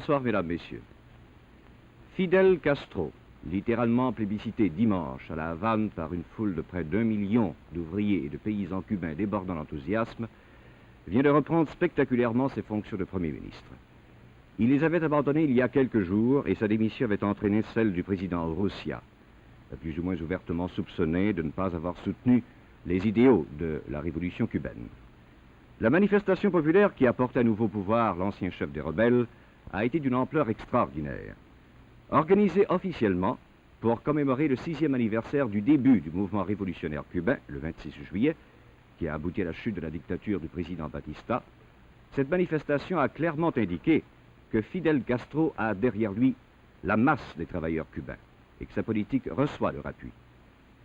Bonsoir, mesdames, messieurs. Fidel Castro, littéralement plébiscité dimanche à La Havane par une foule de près d'1 million d'ouvriers et de paysans cubains débordant d'enthousiasme, vient de reprendre spectaculairement ses fonctions de Premier ministre. Il les avait abandonnées il y a quelques jours et sa démission avait entraîné celle du président Urrutia, plus ou moins ouvertement soupçonné de ne pas avoir soutenu les idéaux de la révolution cubaine. La manifestation populaire qui a porté à nouveau au pouvoir l'ancien chef des rebelles a été d'une ampleur extraordinaire. Organisée officiellement pour commémorer le 6e anniversaire du début du mouvement révolutionnaire cubain, le 26 juillet, qui a abouti à la chute de la dictature du président Batista, cette manifestation a clairement indiqué que Fidel Castro a derrière lui la masse des travailleurs cubains et que sa politique reçoit leur appui.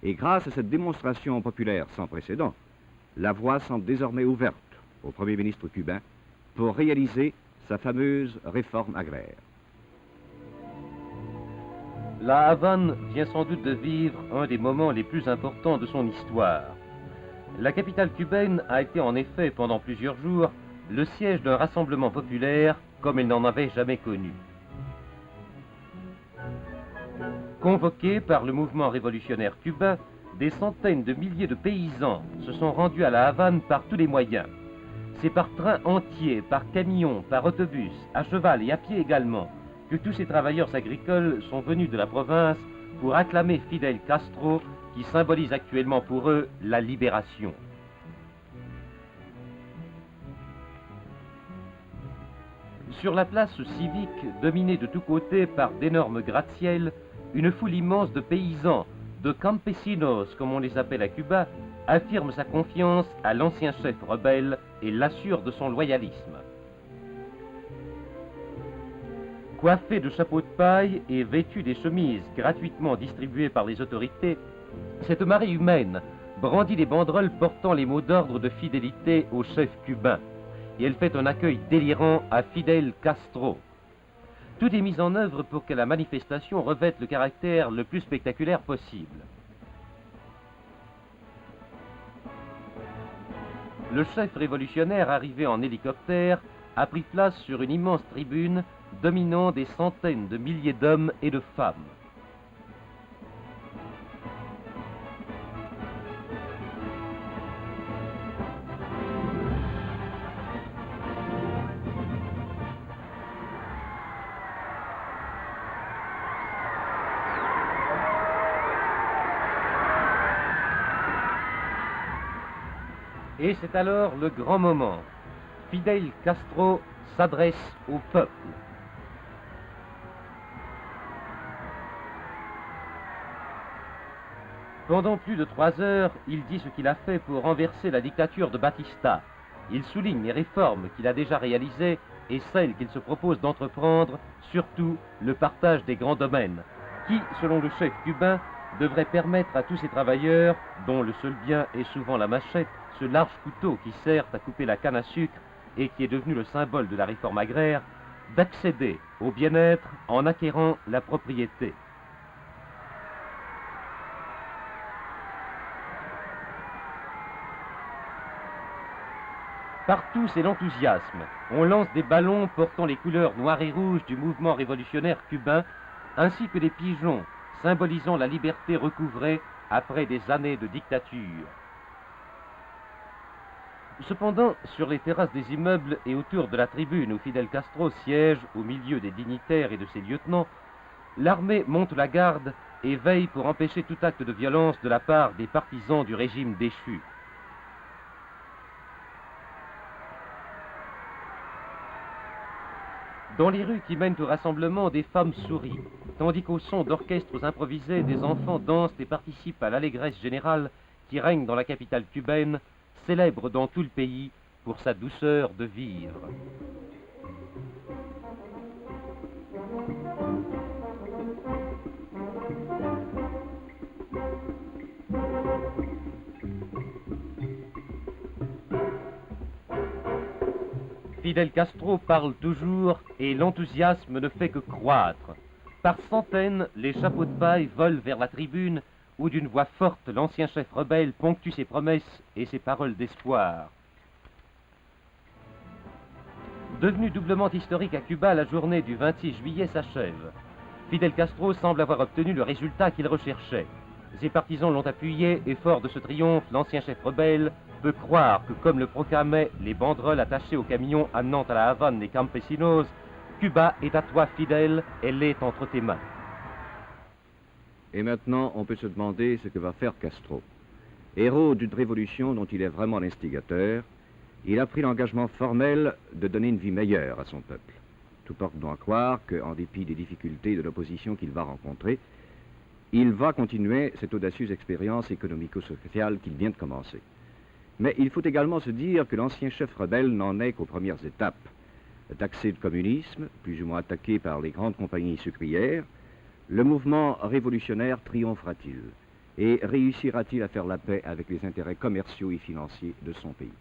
Et grâce à cette démonstration populaire sans précédent, la voie semble désormais ouverte au Premier ministre cubain pour réaliser sa fameuse réforme agraire. La Havane vient sans doute de vivre un des moments les plus importants de son histoire. La capitale cubaine a été en effet pendant plusieurs jours le siège d'un rassemblement populaire comme elle n'en avait jamais connu. Convoqués par le mouvement révolutionnaire cubain, des centaines de milliers de paysans se sont rendus à La Havane par tous les moyens. C'est par train entier, par camion, par autobus, à cheval et à pied également, que tous ces travailleurs agricoles sont venus de la province pour acclamer Fidel Castro, qui symbolise actuellement pour eux la libération. Sur la place civique, dominée de tous côtés par d'énormes gratte-ciel, une foule immense de paysans, de campesinos comme on les appelle à Cuba, affirme sa confiance à l'ancien chef rebelle et l'assure de son loyalisme. Coiffés de chapeaux de paille et vêtus des chemises gratuitement distribuées par les autorités, cette marée humaine brandit les banderoles portant les mots d'ordre de fidélité au chef cubain, et elle fait un accueil délirant à Fidel Castro. Tout est mis en œuvre pour que la manifestation revête le caractère le plus spectaculaire possible. Le chef révolutionnaire arrivé en hélicoptère a pris place sur une immense tribune dominant des centaines de milliers d'hommes et de femmes. Et c'est alors le grand moment. Fidel Castro s'adresse au peuple. Pendant plus de 3 heures, il dit ce qu'il a fait pour renverser la dictature de Batista. Il souligne les réformes qu'il a déjà réalisées et celles qu'il se propose d'entreprendre, surtout le partage des grands domaines, qui, selon le chef cubain, devrait permettre à tous ces travailleurs, dont le seul bien est souvent la machette, ce large couteau qui sert à couper la canne à sucre et qui est devenu le symbole de la réforme agraire, d'accéder au bien-être en acquérant la propriété. Partout, c'est l'enthousiasme. On lance des ballons portant les couleurs noires et rouges du mouvement révolutionnaire cubain, ainsi que des pigeons symbolisant la liberté recouvrée après des années de dictature. Cependant, sur les terrasses des immeubles et autour de la tribune où Fidel Castro siège au milieu des dignitaires et de ses lieutenants, l'armée monte la garde et veille pour empêcher tout acte de violence de la part des partisans du régime déchu. Dans les rues qui mènent au rassemblement, des femmes sourient, tandis qu'au son d'orchestres improvisés, des enfants dansent et participent à l'allégresse générale qui règne dans la capitale cubaine, célèbre dans tout le pays pour sa douceur de vivre. Fidel Castro parle toujours et l'enthousiasme ne fait que croître. Par centaines, les chapeaux de paille volent vers la tribune où d'une voix forte l'ancien chef rebelle ponctue ses promesses et ses paroles d'espoir. Devenue doublement historique à Cuba, la journée du 26 juillet s'achève. Fidel Castro semble avoir obtenu le résultat qu'il recherchait. Ses partisans l'ont appuyé et fort de ce triomphe, l'ancien chef rebelle peut croire que, comme le proclamaient les banderoles attachées aux camions amenant à la Havane les campesinos, Cuba est à toi Fidel, elle est entre tes mains. Et maintenant, on peut se demander ce que va faire Castro. Héros d'une révolution dont il est vraiment l'instigateur, il a pris l'engagement formel de donner une vie meilleure à son peuple. Tout porte donc à croire qu'en dépit des difficultés et de l'opposition qu'il va rencontrer, il va continuer cette audacieuse expérience économico-sociale qu'il vient de commencer. Mais il faut également se dire que l'ancien chef rebelle n'en est qu'aux premières étapes. Taxé de communisme, plus ou moins attaqué par les grandes compagnies sucrières, le mouvement révolutionnaire triomphera-t-il et réussira-t-il à faire la paix avec les intérêts commerciaux et financiers de son pays?